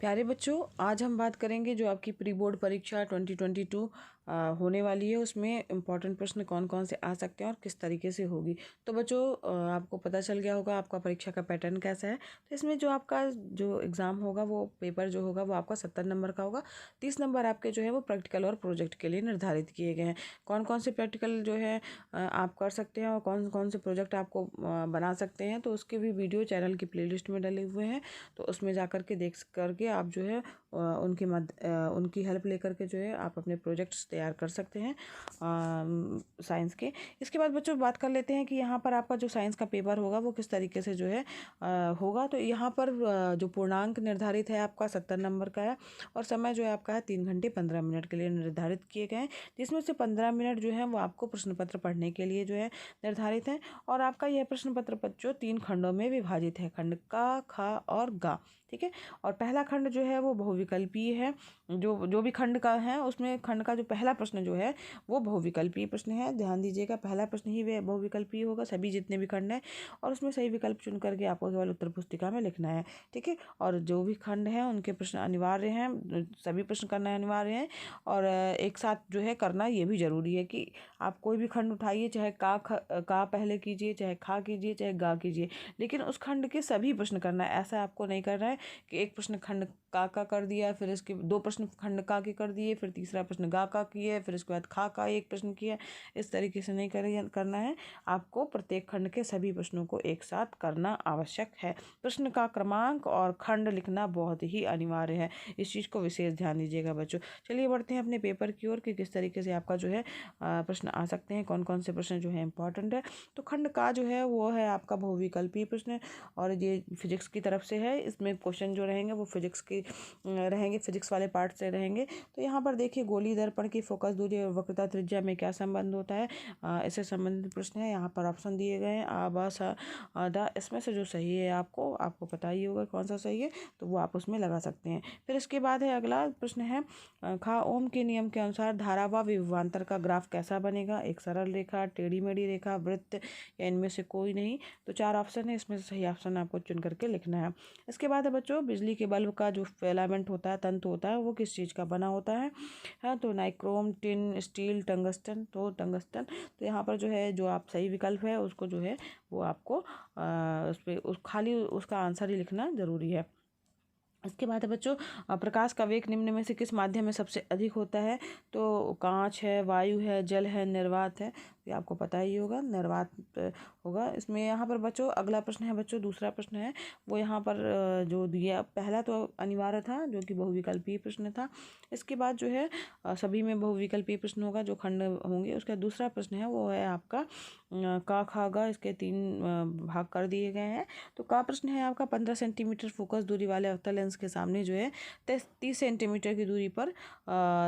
प्यारे बच्चों, आज हम बात करेंगे जो आपकी प्री बोर्ड परीक्षा 2022 होने वाली है, उसमें इम्पॉर्टेंट प्रश्न कौन कौन से आ सकते हैं और किस तरीके से होगी। तो बच्चों, आपको पता चल गया होगा आपका परीक्षा का पैटर्न कैसा है। तो इसमें जो आपका जो एग्ज़ाम होगा, वो पेपर जो होगा वो आपका 70 नंबर का होगा। 30 नंबर आपके जो है वो प्रैक्टिकल और प्रोजेक्ट के लिए निर्धारित किए गए हैं। कौन कौन से प्रैक्टिकल जो है आप कर सकते हैं और कौन कौन से प्रोजेक्ट आपको बना सकते हैं, तो उसके भी वीडियो चैनल की प्लेलिस्ट में डले हुए हैं। तो उसमें जा कर के देख करके आप जो है उनकी हेल्प लेकर के जो है आप अपने प्रोजेक्ट्स तैयार कर सकते हैं साइंस के। इसके बाद बच्चों बात कर लेते हैं कि यहाँ पर आपका जो साइंस का पेपर होगा वो किस तरीके से जो है होगा। तो यहाँ पर जो पूर्णांक निर्धारित है आपका 70 नंबर का है और समय जो है आपका है 3 घंटे 15 मिनट के लिए निर्धारित किए गए हैं, जिसमें से 15 मिनट जो है वो आपको प्रश्न पत्र पढ़ने के लिए जो है निर्धारित है। और आपका यह प्रश्न पत्र बच्चों 3 खंडों में विभाजित है, खंड का, खा और गा। ठीक है। और पहला खंड जो है वो बहुविकल्पीय है। जो भी खंड का है उसमें खंड का जो पहला प्रश्न जो है वो बहुविकल्पीय प्रश्न है। ध्यान दीजिएगा, पहला प्रश्न ही वे बहुविकल्पीय होगा, सभी जितने भी खंड हैं, और उसमें सही विकल्प चुन करके आपको केवल उत्तर पुस्तिका में लिखना है। ठीक है। और जो भी खंड हैं उनके प्रश्न अनिवार्य हैं, सभी प्रश्न करना अनिवार्य है। और एक साथ जो है करना ये भी जरूरी है कि आप कोई भी खंड उठाइए, चाहे का पहले कीजिए, चाहे खा कीजिए, चाहे गा कीजिए, लेकिन उस खंड के सभी प्रश्न करना है। ऐसा आपको नहीं करना है कि एक प्रश्न खंड का कर दिया, फिर इसके 2 प्रश्न खंड का के कर दिए, फिर तीसरा प्रश्न गा का किए, फिर इसके बाद खा का एक प्रश्न किया। इस तरीके से नहीं करना है। आपको प्रत्येक खंड के सभी प्रश्नों को एक साथ करना आवश्यक है। प्रश्न का क्रमांक और खंड लिखना बहुत ही अनिवार्य है, इस चीज़ को विशेष ध्यान दीजिएगा बच्चों। चलिए बढ़ते हैं अपने पेपर की ओर कि किस तरीके से आपका जो है प्रश्न आ सकते हैं, कौन कौन से प्रश्न जो है इंपॉर्टेंट है। तो खंड का जो है वो है आपका बहुविकल्पीय प्रश्न और ये फिजिक्स की तरफ से है। इसमें क्वेश्चन जो रहेंगे वो फिजिक्स की रहेंगे, फिजिक्स वाले पार्ट से रहेंगे। तो यहाँ पर देखिए, गोली दर्पण की फोकस दूरी और वक्रता त्रिज्या में क्या संबंध होता है, इससे संबंधित प्रश्न है। यहाँ पर ऑप्शन दिए गए हैं आ, ब, स, द। इसमें से जो सही है आपको पता ही होगा कौन सा सही है, तो वो आप उसमें लगा सकते हैं। फिर इसके बाद है अगला प्रश्न है, खा ओम के नियम के अनुसार धारा व विभवांतर का ग्राफ कैसा बनेगा, एक सरल रेखा, टेढ़ी मेढ़ी रेखा, वृत्त, या इनमें से कोई नहीं। तो 4 ऑप्शन है, इसमें से सही ऑप्शन आपको चुन करके लिखना है। इसके बाद है बच्चों, बिजली के बल्ब का जो फिलामेंट होता है, तंतु होता है, वो किस चीज़ का बना होता है। हाँ, तो नाइक्रोम, टिन, स्टील, टंगस्टन। तो टंगस्टन। तो यहाँ पर जो है जो आप सही विकल्प है उसको जो है वो आपको उस पर खाली उसका आंसर ही लिखना जरूरी है। इसके बाद है बच्चों, प्रकाश का वेग निम्न में से किस माध्यम में सबसे अधिक होता है। तो कांच है, वायु है, जल है, निर्वात है। ये आपको पता ही होगा, निर्वात होगा इसमें। यहाँ पर बच्चों अगला प्रश्न है बच्चों, दूसरा प्रश्न है वो यहाँ पर जो दिया, पहला तो अनिवार्य था जो कि बहुविकल्पीय प्रश्न था। इसके बाद जो है सभी में बहुविकल्पीय प्रश्न होगा, जो खंड होंगे। उसका दूसरा प्रश्न है वो है आपका का, खा, गा। इसके 3 भाग कर दिए गए हैं। तो का प्रश्न है आपका 15 सेंटीमीटर फोकस दूरी वाले अवतल लेंस के सामने जो है 30 सेंटीमीटर की दूरी पर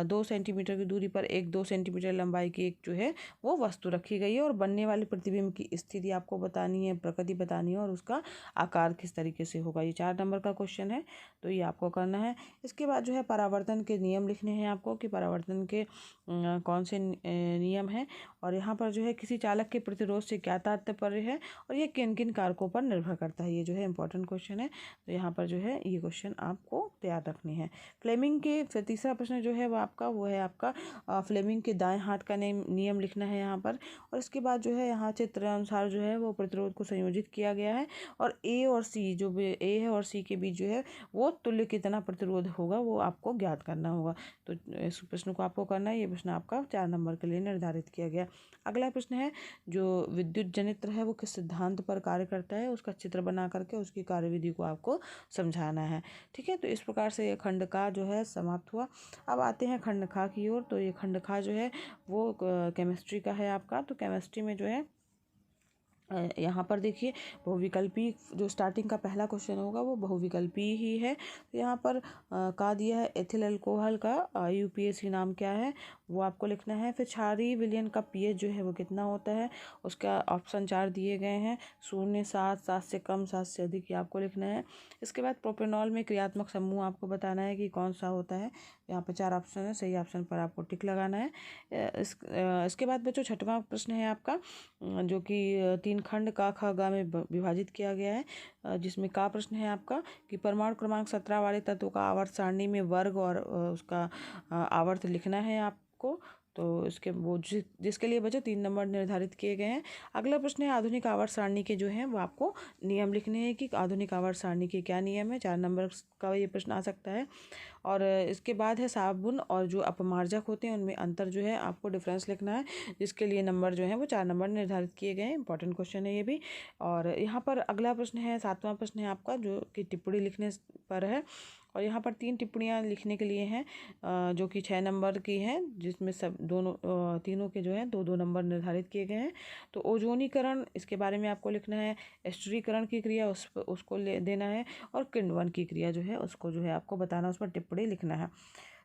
2 सेंटीमीटर की दूरी पर एक 2 सेंटीमीटर लंबाई की एक जो है वो वस्तु रखी गई है और बनने वाले प्रतिबिंब की स्थिति आपको बतानी है, प्रकृति बतानी है और उसका आकार किस तरीके से होगा। ये 4 नंबर का क्वेश्चन है, तो ये आपको करना है। इसके बाद जो है परावर्तन के नियम लिखने हैं आपको कि परावर्तन के कौन से नियम हैं, और यहाँ पर जो है किसी चालक के प्रतिरोध से क्या तात्पर्य है और ये किन किन कारकों पर निर्भर करता है। ये जो है इंपॉर्टेंट क्वेश्चन है, तो यहाँ पर जो है ये क्वेश्चन आपको तैयार रखने हैं। फ्लेमिंग के फिर तीसरा प्रश्न जो है वो है आपका फ्लेमिंग के दाएं हाथ का नियम लिखना है यहाँ पर। और इसके बाद जो है यहाँ चित्र अनुसार जो है वो प्रतिरोध को संयोजित किया गया है और ए और सी, जो भी ए है और सी के बीच जो है वो तुल्य कितना प्रतिरोध होगा वो आपको ज्ञात करना होगा। तो इस प्रश्न को आपको करना है। ये प्रश्न आपका 4 नंबर के लिए निर्धारित किया गया। अगला प्रश्न है, जो विद्युत जनित्र है वो किस सिद्धांत पर कार्य करता है, उसका चित्र बना करके उसकी कार्यविधि को आपको समझाना है। ठीक है। तो इस प्रकार से ये खंड का जो है समाप्त हुआ। अब आते हैं खंड खा की ओर। तो ये खंड खा जो है वो केमिस्ट्री का है आपका। तो केमिस्ट्री में जो है यहाँ पर देखिए बहुविकल्पी, जो स्टार्टिंग का पहला क्वेश्चन होगा वो बहुविकल्पी ही है। तो यहाँ पर का दिया है एथिल अल्कोहल का यूपीएसी नाम क्या है वो आपको लिखना है। फिर क्षारीय विलयन का पीएच जो है वो कितना होता है, उसका ऑप्शन 4 दिए गए हैं, 0, 7, 7 से कम, 7 से अधिक, ये आपको लिखना है। इसके बाद प्रोपेनॉल में क्रियात्मक समूह आपको बताना है कि कौन सा होता है। यहाँ पर 4 ऑप्शन है, सही ऑप्शन पर आपको टिक लगाना है। इसके बाद बच्चों छठवां प्रश्न है आपका, जो कि 3 खंड का, खा, गा में विभाजित किया गया है। जिसमें का प्रश्न है आपका कि परमाणु क्रमांक 17 वाले तत्व का आवर्त सारणी में वर्ग और उसका आवर्त लिखना है आपको। तो इसके वो जिसके लिए बच्चों 3 नंबर निर्धारित किए गए हैं। अगला प्रश्न है आधुनिक आवर्त सारणी के जो हैं वो आपको नियम लिखने हैं कि आधुनिक आवर्त सारणी के क्या नियम है। 4 नंबर का ये प्रश्न आ सकता है। और इसके बाद है साबुन और जो अपमार्जक होते हैं उनमें अंतर जो है आपको डिफरेंस लिखना है, जिसके लिए नंबर जो है वो 4 नंबर निर्धारित किए गए हैं। इंपॉर्टेंट क्वेश्चन है ये भी। और यहाँ पर अगला प्रश्न है 7वां प्रश्न है आपका जो कि टिप्पणी लिखने पर है। और यहाँ पर 3 टिप्पणियाँ लिखने के लिए हैं जो कि 6 नंबर की हैं, जिसमें सब तीनों के जो है 2-2 नंबर निर्धारित किए गए हैं। तो ओजोनीकरण इसके बारे में आपको लिखना है, स्टिरीकरण की क्रिया उसको देना है, और किण्वन की क्रिया जो है उसको जो है आपको बताना, उस पर टिप्पणी लिखना है।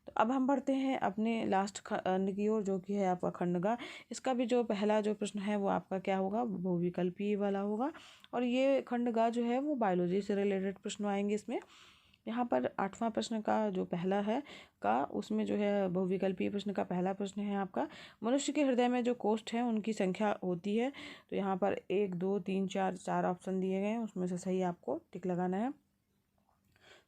तो अब हम बढ़ते हैं अपने लास्ट खंड की ओर, जो कि है आपका खंड का। इसका भी जो पहला जो प्रश्न है वो आपका क्या होगा, बहुविकल्पीय वाला होगा। और ये खंड का जो है वो बायोलॉजी से रिलेटेड प्रश्न आएंगे इसमें। यहाँ पर 8वां प्रश्न का जो पहला है का, उसमें जो है बहुविकल्पीय प्रश्न का पहला प्रश्न है आपका, मनुष्य के हृदय में जो कोष्ठ है उनकी संख्या होती है। तो यहाँ पर 1, 2, 3, 4 ऑप्शन दिए गए हैं, उसमें से सही आपको टिक लगाना है।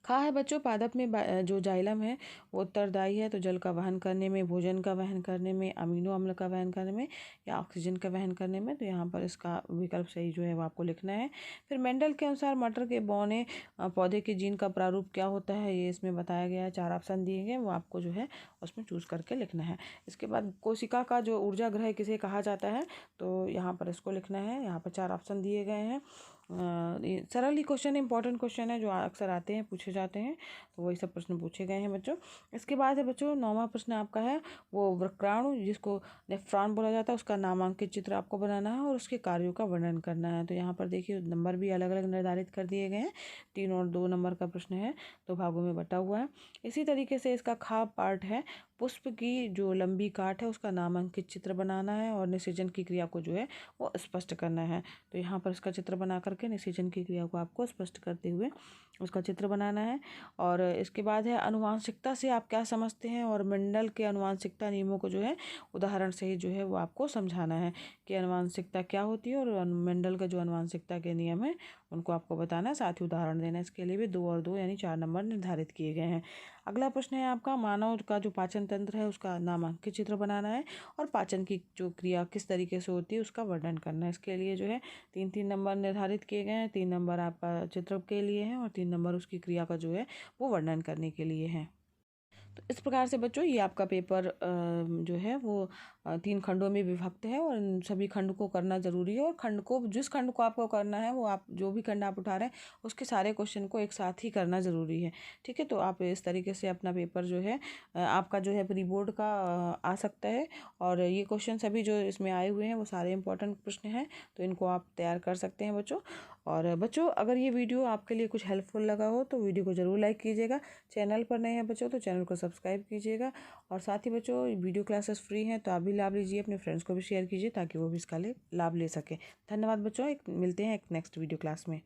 खा है बच्चों पादप में जो जाइलम है वो उत्तरदायी है, तो जल का वहन करने में, भोजन का वहन करने में, अमीनो अम्ल का वहन करने में, या ऑक्सीजन का वहन करने में। तो यहाँ पर इसका विकल्प सही जो है वो आपको लिखना है। फिर मेंडल के अनुसार मटर के बौने पौधे के जीन का प्रारूप क्या होता है, ये इसमें बताया गया है। 4 ऑप्शन दिए गए, वो आपको जो है उसमें चूज करके लिखना है। इसके बाद कोशिका का जो ऊर्जा ग्रह किसे कहा जाता है, तो यहाँ पर इसको लिखना है। यहाँ पर 4 ऑप्शन दिए गए हैं। सरल ही क्वेश्चन, इंपॉर्टेंट क्वेश्चन है जो अक्सर आते हैं, पूछे जाते हैं, तो वही सब प्रश्न पूछे गए हैं बच्चों। इसके बाद है बच्चों 9वां प्रश्न आपका है वो वृक्राणु, जिसको नेफ्रॉन बोला जाता है, उसका नामांकित चित्र आपको बनाना है और उसके कार्यों का वर्णन करना है। तो यहाँ पर देखिए नंबर भी अलग अलग निर्धारित कर दिए गए हैं। 3 और 2 नंबर का प्रश्न है, 2 भागों में बटा हुआ है। इसी तरीके से इसका खा पार्ट है, पुष्प की जो लंबी काट है उसका नामांकित चित्र बनाना है और निषेचन की क्रिया को जो है वो स्पष्ट करना है। तो यहाँ पर इसका चित्र बना करके निषेचन की क्रिया को आपको स्पष्ट करते हुए उसका चित्र बनाना है। और इसके बाद है आनुवांशिकता से आप क्या समझते हैं, और मेंडल के आनुवांशिकता नियमों को जो है उदाहरण से ही जो है वो आपको समझाना है कि आनुवांशिकता क्या होती है, और मेंडल का जो आनुवांशिकता के नियम है उनको आपको बताना है, साथ ही उदाहरण देना है। इसके लिए भी 2 और 2 यानी 4 नंबर निर्धारित किए गए हैं। अगला प्रश्न है आपका मानव का जो पाचन तंत्र है उसका नामांकित चित्र बनाना है, और पाचन की जो क्रिया किस तरीके से होती है उसका वर्णन करना है। इसके लिए जो है 3-3 नंबर निर्धारित किए गए हैं। 3 नंबर आपका चित्र के लिए हैं और 3 नंबर उसकी क्रिया का जो है वो वर्णन करने के लिए है। तो इस प्रकार से बच्चों ये आपका पेपर जो है वो 3 खंडों में विभक्त है, और इन सभी खंड को करना ज़रूरी है। और खंड को, जिस खंड को आपको करना है वो आप जो भी खंड आप उठा रहे हैं उसके सारे क्वेश्चन को एक साथ ही करना ज़रूरी है। ठीक है, तो आप इस तरीके से अपना पेपर जो है आपका जो है प्री बोर्ड का आ सकता है। और ये क्वेश्चन सभी जो इसमें आए हुए हैं वो सारे इंपॉर्टेंट प्रश्न हैं, तो इनको आप तैयार कर सकते हैं बच्चों। और बच्चों अगर ये वीडियो आपके लिए कुछ हेल्पफुल लगा हो तो वीडियो को ज़रूर लाइक कीजिएगा। चैनल पर नए हैं बच्चों तो चैनल को सब्सक्राइब कीजिएगा। और साथ ही बच्चों वीडियो क्लासेस फ्री हैं, तो आप भी लाभ लीजिए, अपने फ्रेंड्स को भी शेयर कीजिए ताकि वो भी इसका लाभ ले सकें। धन्यवाद बच्चों, मिलते हैं एक नेक्स्ट वीडियो क्लास में।